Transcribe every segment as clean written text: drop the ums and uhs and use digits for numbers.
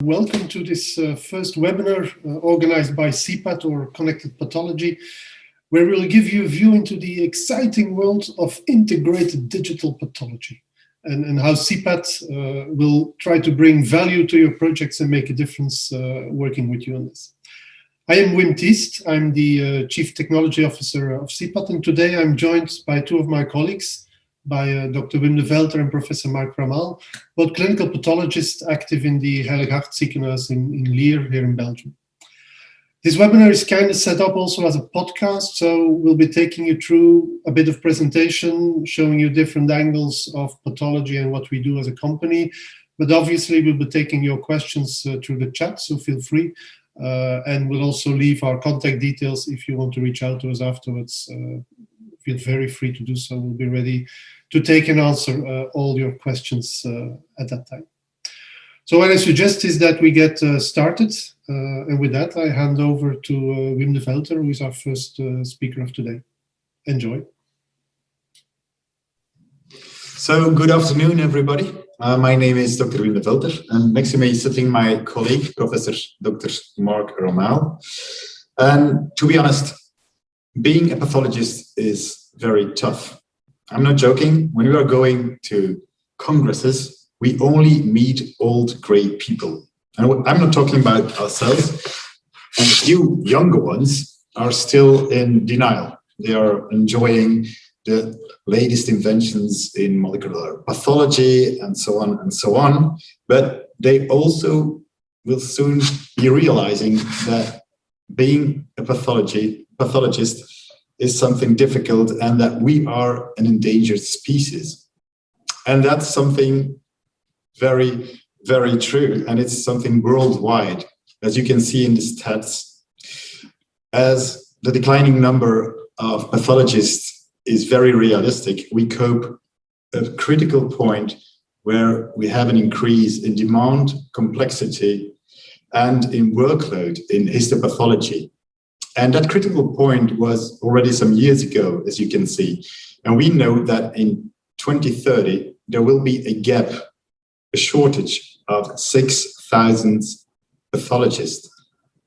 Welcome to this first webinar organized by CPAT, or Connected-Pathology, where we'll give you a view into the exciting world of integrated digital pathology and how CPAT will try to bring value to your projects and make a difference working with you on this. I am Tiest. I'm the Chief Technology Officer of CPAT, and today I'm joined by two of my colleagues, by Dr. Develter and Professor Marc Ramael, both clinical pathologists active in the Heilig Hart ziekenhuis in Lier, here in Belgium. This webinar is kind of set up also as a podcast, so we'll be taking you through a bit of presentation, showing you different angles of pathology and what we do as a company. But obviously, we'll be taking your questions through the chat, so feel free. And we'll also leave our contact details if you want to reach out to us afterwards. Feel very free to do so. We'll be ready to take and answer all your questions at that time. So what I suggest is that we get started. And with that, I hand over to Develter, who is our first speaker of today. Enjoy. So good afternoon, everybody. My name is Dr. Develter, and next to me is sitting my colleague, Professor Dr. Marc Ramael. And to be honest, being a pathologist is very tough. I'm not joking. When we are going to congresses, we only meet old, grey people. And I'm not talking about ourselves. And you younger ones are still in denial. They are enjoying the latest inventions in molecular pathology and so on and so on. But they also will soon be realizing that being a pathologist is something difficult, and that we are an endangered species. And that's something very, very true. And it's something worldwide, as you can see in the stats. As the declining number of pathologists is very realistic, we cope at a critical point where we have an increase in demand, complexity, and in workload in histopathology. And that critical point was already some years ago, as you can see. And we know that in 2030, there will be a gap, a shortage of 6,000 pathologists.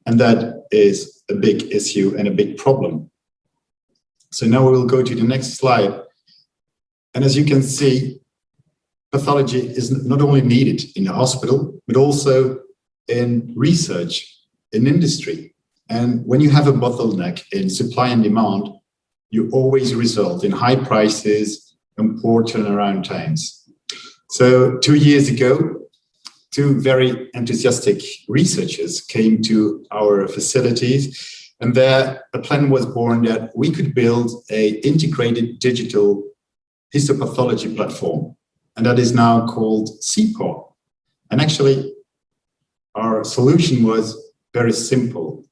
And that is a big issue and a big problem. So now we will go to the next slide. And as you can see, pathology is not only needed in the hospital, but also in research, in industry. And when you have a bottleneck in supply and demand, you always result in high prices and poor turnaround times. So 2 years ago, two very enthusiastic researchers came to our facilities, and there a plan was born that we could build an integrated digital histopathology platform, and that is now called CPAW. And actually, our solution was very simple.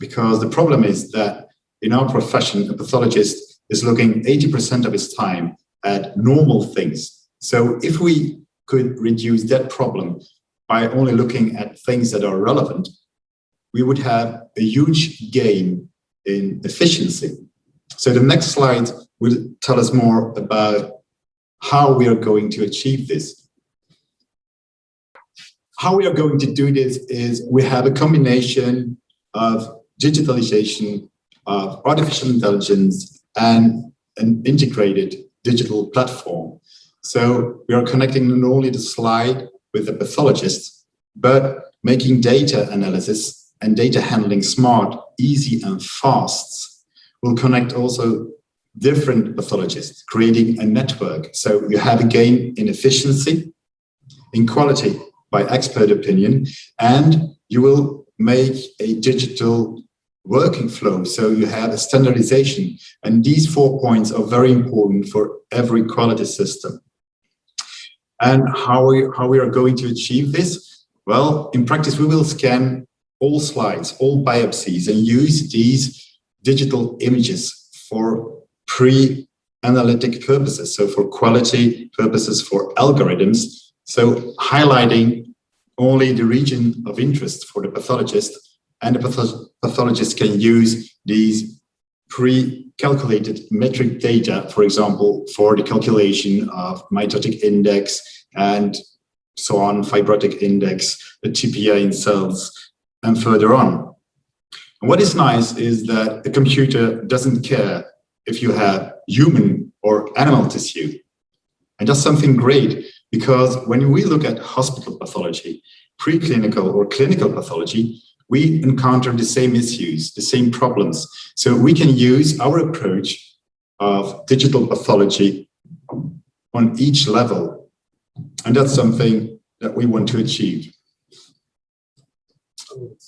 Because the problem is that in our profession, a pathologist is looking 80% of his time at normal things. So if we could reduce that problem by only looking at things that are relevant, we would have a huge gain in efficiency. So the next slide will tell us more about how we are going to achieve this. How we are going to do this is we have a combination of digitalization, of artificial intelligence, and an integrated digital platform. So we are connecting not only the slide with the pathologist, but making data analysis and data handling smart, easy, and fast. We'll connect also different pathologists, creating a network. So you have a gain in efficiency, in quality by expert opinion, and you will make a digital working flow, so you have a standardization. And these 4 points are very important for every quality system. And how we are going to achieve this? Well, in practice, we will scan all slides, all biopsies, and use these digital images for pre-analytic purposes, so for quality purposes, for algorithms, so highlighting only the region of interest for the pathologist, and the pathologist can use these pre-calculated metric data, for example, for the calculation of mitotic index and so on, fibrotic index, a TPA in cells, and further on. And what is nice is that the computer doesn't care if you have human or animal tissue. And that's something great, because when we look at hospital pathology, preclinical or clinical pathology, we encounter the same issues, the same problems. So we can use our approach of digital pathology on each level. And that's something that we want to achieve.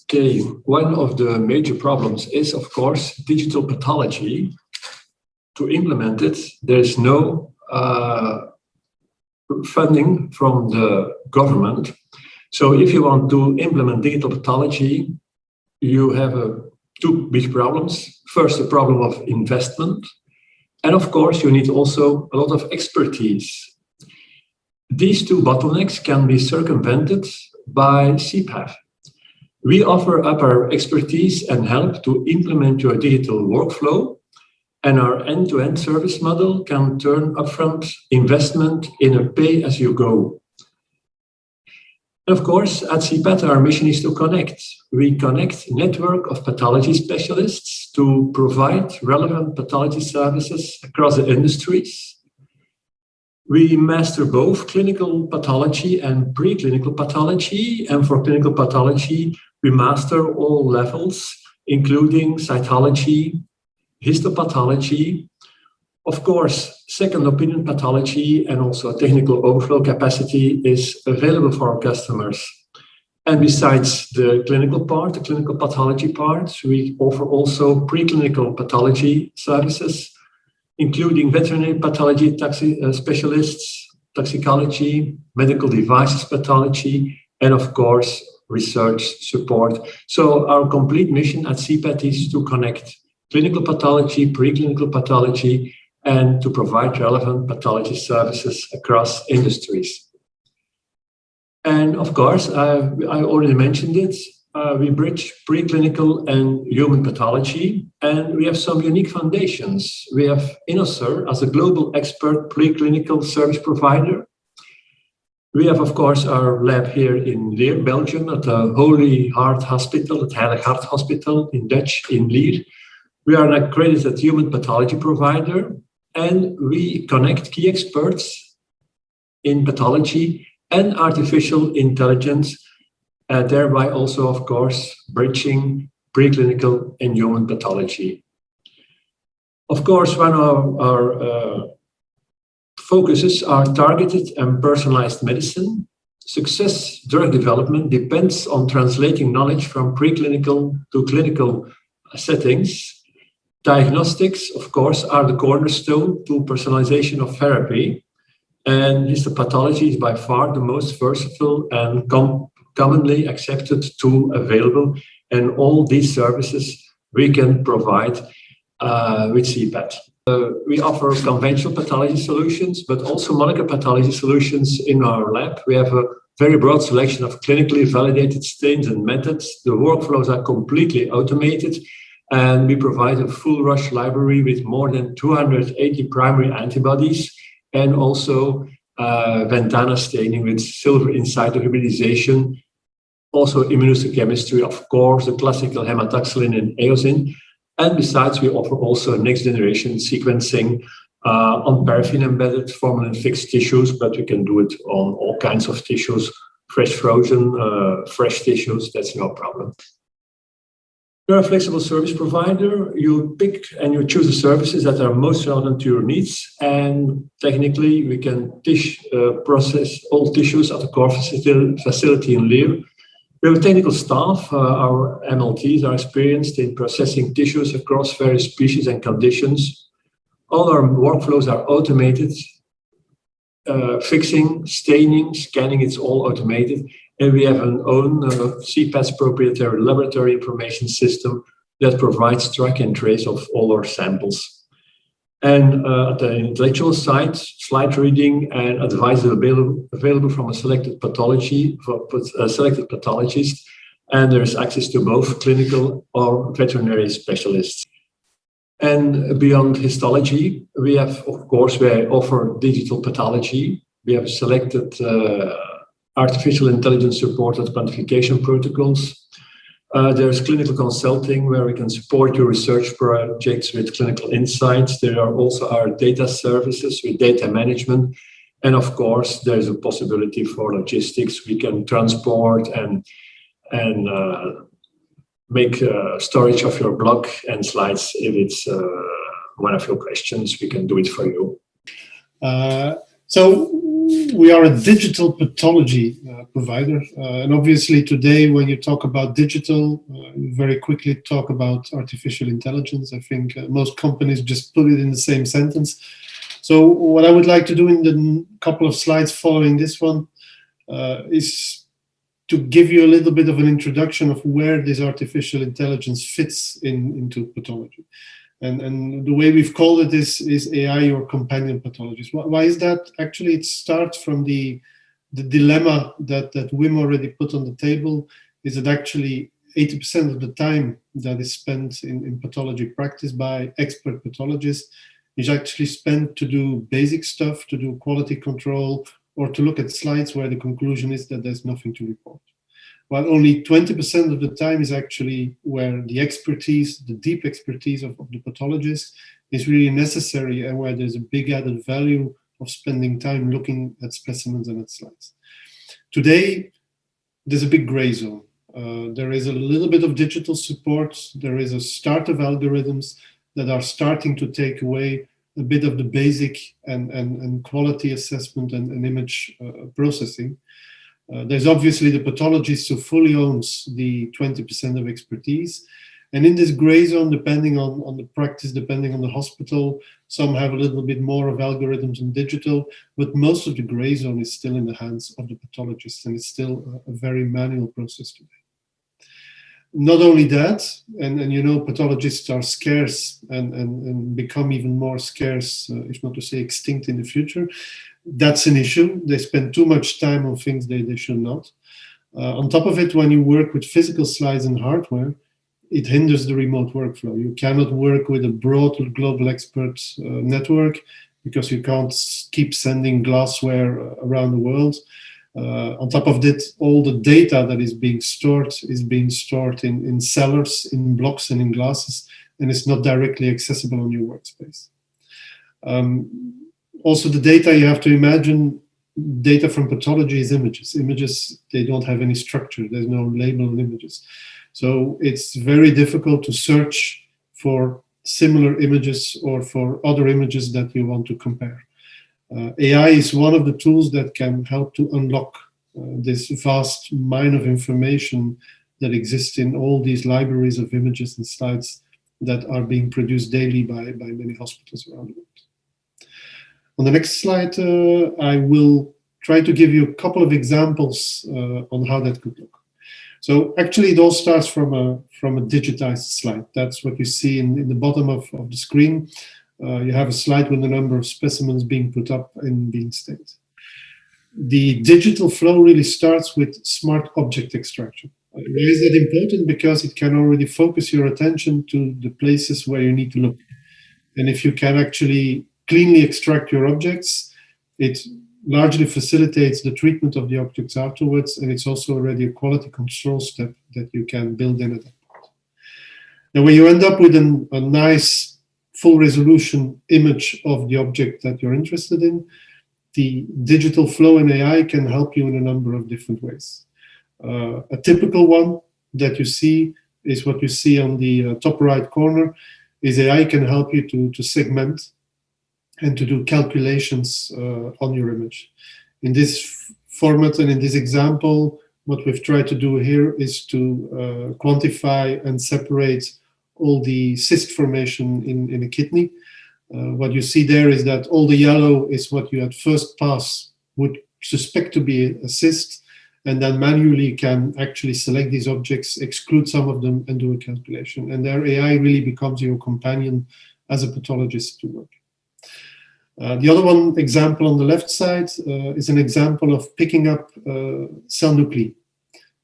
Okay, one of the major problems is, of course, digital pathology. To implement it, there's no funding from the government. So if you want to implement digital pathology, you have two big problems. First, the problem of investment. And of course, you need also a lot of expertise. These two bottlenecks can be circumvented by CPath. We offer up our expertise and help to implement your digital workflow, and our end-to-end service model can turn upfront investment in a pay-as-you-go. And of course, at CPath, our mission is to connect. We connect a network of pathology specialists to provide relevant pathology services across the industries. We master both clinical pathology and preclinical pathology. And for clinical pathology, we master all levels, including cytology, histopathology, of course, second opinion pathology, and also technical overflow capacity is available for our customers. And besides the clinical part, the clinical pathology part, we offer also preclinical pathology services, including veterinary pathology specialists, toxicology, medical devices pathology, and of course, research support. So our complete mission at CPath is to connect clinical pathology, preclinical pathology, and to provide relevant pathology services across industries. And of course, I already mentioned it, we bridge preclinical and human pathology, and we have some unique foundations. We have InnoSer as a global expert preclinical service provider. We have, of course, our lab here in Leer, Belgium, at the Holy Heart Hospital, at Heilig Hart Hospital in Dutch, in Leer. We are an accredited human pathology provider, and we connect key experts in pathology and artificial intelligence, thereby also, of course, bridging preclinical and human pathology. Of course, one of our focuses are targeted and personalized medicine. Success drug development depends on translating knowledge from preclinical to clinical settings. Diagnostics, of course, are the cornerstone to personalization of therapy. And histopathology is by far the most versatile and commonly accepted tool available. And all these services we can provide with CPath. We offer conventional pathology solutions, but also molecular pathology solutions in our lab. We have a very broad selection of clinically validated stains and methods. The workflows are completely automated, and we provide a full rush library with more than 280 primary antibodies, and also Ventana staining with silver inside the hybridization. Also immunohistochemistry, of course, the classical hematoxylin and eosin. And besides, we offer also next generation sequencing on paraffin-embedded formalin-fixed tissues, but we can do it on all kinds of tissues, fresh frozen, fresh tissues, that's no problem. You're a flexible service provider. You pick and you choose the services that are most relevant to your needs. And technically, we can process all tissues at the core facility in Leer. We have a technical staff. Our MLTs are experienced in processing tissues across various species and conditions. All our workflows are automated. Fixing, staining, scanning, it's all automated. And we have an own CPath proprietary laboratory information system that provides track and trace of all our samples. And at the intellectual side, slide reading and advice available from a selected pathologist. And there's access to both clinical or veterinary specialists. And beyond histology, we have, of course, we offer digital pathology. We have selected artificial intelligence supported quantification protocols. There's clinical consulting, where we can support your research projects with clinical insights. There are also our data services with data management. And of course, there's a possibility for logistics. We can transport and make storage of your blog and slides. If it's one of your questions, we can do it for you. So we are a digital pathology provider. And obviously today, when you talk about digital, you very quickly talk about artificial intelligence. I think most companies just put it in the same sentence. So what I would like to do in the couple of slides following this one is to give you a little bit of an introduction of where this artificial intelligence fits into pathology. And the way we've called it is AI or companion pathologist. Why is that? Actually, it starts from the dilemma that Wim already put on the table, is that actually 80% of the time that is spent in pathology practice by expert pathologists is actually spent to do basic stuff, to do quality control, or to look at slides where the conclusion is that there's nothing to report. While only 20% of the time is actually where the expertise, the deep expertise of the pathologist is really necessary, and where there's a big added value of spending time looking at specimens and at slides. Today, there's a big gray zone. There is a little bit of digital support. There is a start of algorithms that are starting to take away a bit of the basic and quality assessment and image processing. There's obviously the pathologist who fully owns the 20% of expertise. And in this gray zone, depending on the practice, depending on the hospital, some have a little bit more of algorithms and digital, but most of the gray zone is still in the hands of the pathologist, and it's still a very manual process today. Not only that, and you know, pathologists are scarce and become even more scarce, if not to say extinct in the future. That's an issue. They spend too much time on things they should not. On top of it, when you work with physical slides and hardware, it hinders the remote workflow. You cannot work with a broad global expert network, because you can't keep sending glassware around the world. On top of that, all the data that is being stored in cellars, in blocks, and in glasses, and it's not directly accessible on your workspace. Also, the data, you have to imagine, data from pathology is images. Images, they don't have any structure. There's no label on images. So it's very difficult to search for similar images or for other images that you want to compare. AI is one of the tools that can help to unlock this vast mine of information that exists in all these libraries of images and slides that are being produced daily by many hospitals around the world. On the next slide, I will try to give you a couple of examples on how that could look. So actually, it all starts from a digitized slide. That's what you see in the bottom of the screen. You have a slide with the number of specimens being put up and being stated. The digital flow really starts with smart object extraction. Why is that important? Because it can already focus your attention to the places where you need to look. And if you can actually cleanly extract your objects, it largely facilitates the treatment of the objects afterwards, and it's also already a quality control step that you can build in at that point. Now, when you end up with a nice full resolution image of the object that you're interested in, the digital flow in AI can help you in a number of different ways. A typical one that you see is what you see on the top right corner, is AI can help you to segment and to do calculations on your image. In this format and in this example, what we've tried to do here is to quantify and separate all the cyst formation in a kidney. What you see there is that all the yellow is what you at first pass would suspect to be a cyst, and then manually you can actually select these objects, exclude some of them, and do a calculation. And there AI really becomes your companion as a pathologist to work. The other one example on the left side is an example of picking up cell nuclei,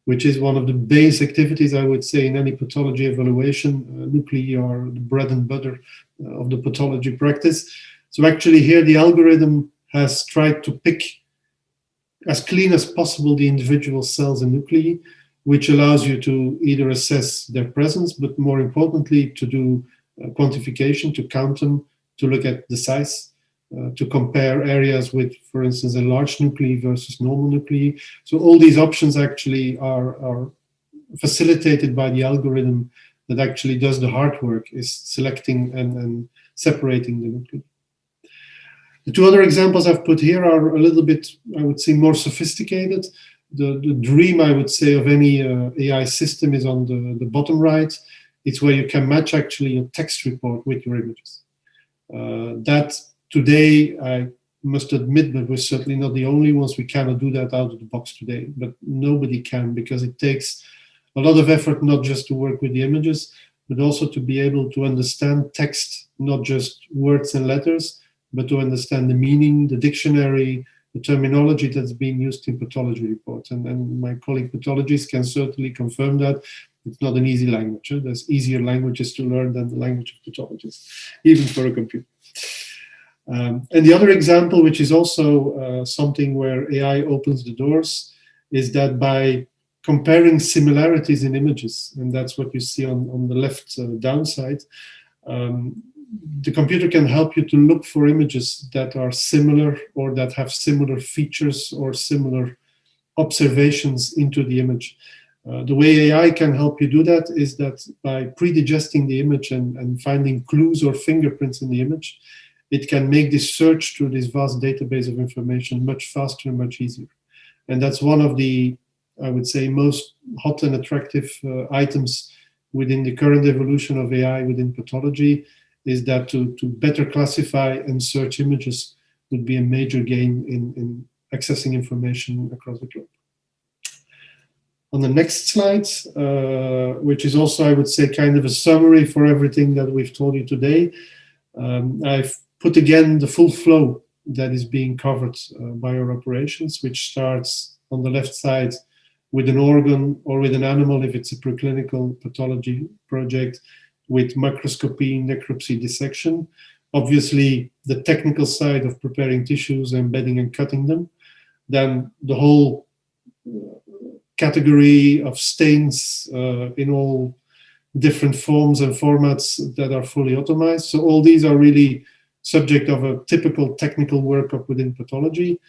which is one of the base activities, I would say, in any pathology evaluation. Nuclei are the bread and butter of the pathology practice. So actually here the algorithm has tried to pick as clean as possible the individual cells and nuclei, which allows you to either assess their presence, but more importantly, to do quantification, to count them, to look at the size, to compare areas with, for instance, a large nuclei versus normal nuclei. So all these options actually are facilitated by the algorithm that actually does the hard work, is selecting and separating the nuclei. The two other examples I've put here are a little bit, I would say, more sophisticated. The dream, I would say, of any AI system is on the bottom right. It's where you can match actually a text report with your images. That today, I must admit that we're certainly not the only ones. We cannot do that out of the box today, but nobody can, because it takes a lot of effort, not just to work with the images, but also to be able to understand text, not just words and letters, but to understand the meaning, the dictionary, the terminology that's being used in pathology reports. And my colleague pathologists can certainly confirm that it's not an easy language. There's easier languages to learn than the language of pathologists, even for a computer. And the other example, which is also something where AI opens the doors, is that by comparing similarities in images, and that's what you see on the left downside, the computer can help you to look for images that are similar or that have similar features or similar observations into the image. The way AI can help you do that is that by pre-digesting the image and finding clues or fingerprints in the image, it can make this search through this vast database of information much faster and much easier. And that's one of the, I would say, most hot and attractive items within the current evolution of AI within pathology, is that to better classify and search images would be a major gain in accessing information across the globe. On the next slide, which is also, I would say, kind of a summary for everything that we've told you today, I've put again the full flow that is being covered by our operations, which starts on the left side with an organ or with an animal, if it's a preclinical pathology project, with microscopy, necropsy, dissection. Obviously, the technical side of preparing tissues, embedding and cutting them. Then the whole category of stains in all different forms and formats that are fully automized. So all these are really subject of a typical technical workup within pathology.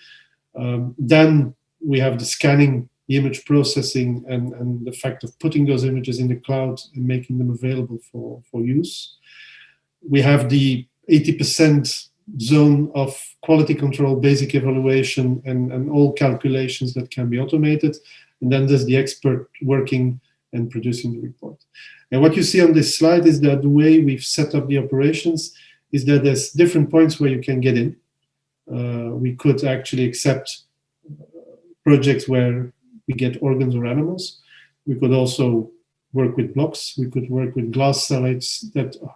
Then we have the scanning, the image processing, and the fact of putting those images in the cloud and making them available for use. We have the 80% zone of quality control, basic evaluation, and all calculations that can be automated. And then there's the expert working and producing the report. And what you see on this slide is that the way we've set up the operations is that there's different points where you can get in. We could actually accept projects where we get organs or animals. We could also work with blocks. We could work with glass slides that are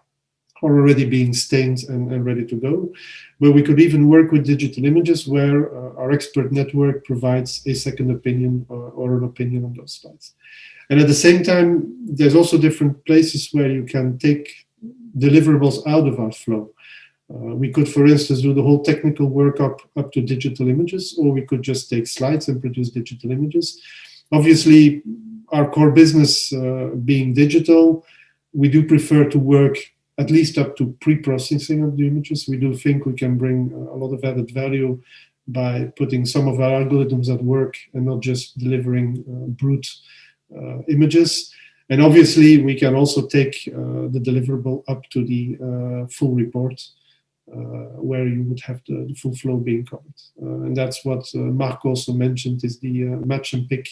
already being stained and ready to go. But we could even work with digital images where our expert network provides a second opinion or an opinion on those slides. And at the same time, there's also different places where you can take deliverables out of our flow. We could, for instance, do the whole technical work up to digital images, or we could just take slides and produce digital images. Obviously, our core business being digital, we do prefer to work at least up to pre-processing of the images. We do think we can bring a lot of added value by putting some of our algorithms at work and not just delivering brute images. And obviously, we can also take the deliverable up to the full report, where you would have the full flow being covered. And that's what Marc also mentioned, is the match and pick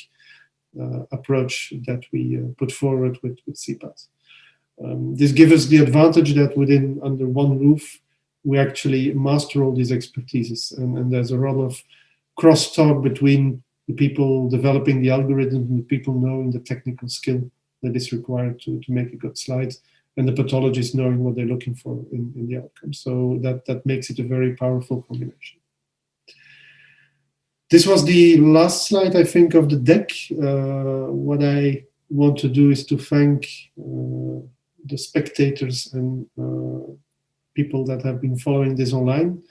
approach that we put forward with CPath. This gives us the advantage that under one roof, we actually master all these expertises. And there's a lot of crosstalk between the people developing the algorithm and the people knowing the technical skill that is required to make a good slide, and the pathologists knowing what they're looking for in the outcome. So that makes it a very powerful combination. This was the last slide, I think, of the deck. What I want to do is to thank the spectators and people that have been following this online.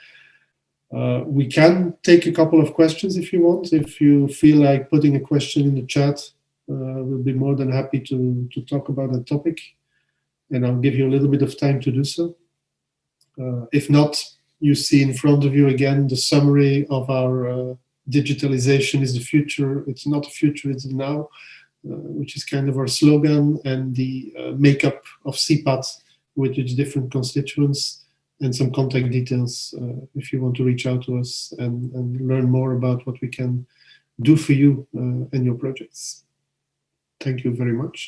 We can take a couple of questions if you want. If you feel like putting a question in the chat, we'll be more than happy to talk about the topic. And I'll give you a little bit of time to do so. If not, you see in front of you again the summary of our digitalization is the future. It's not the future, it's the now, which is kind of our slogan, and the makeup of CPAT with its different constituents, and some contact details if you want to reach out to us and learn more about what we can do for you and your projects. Thank you very much.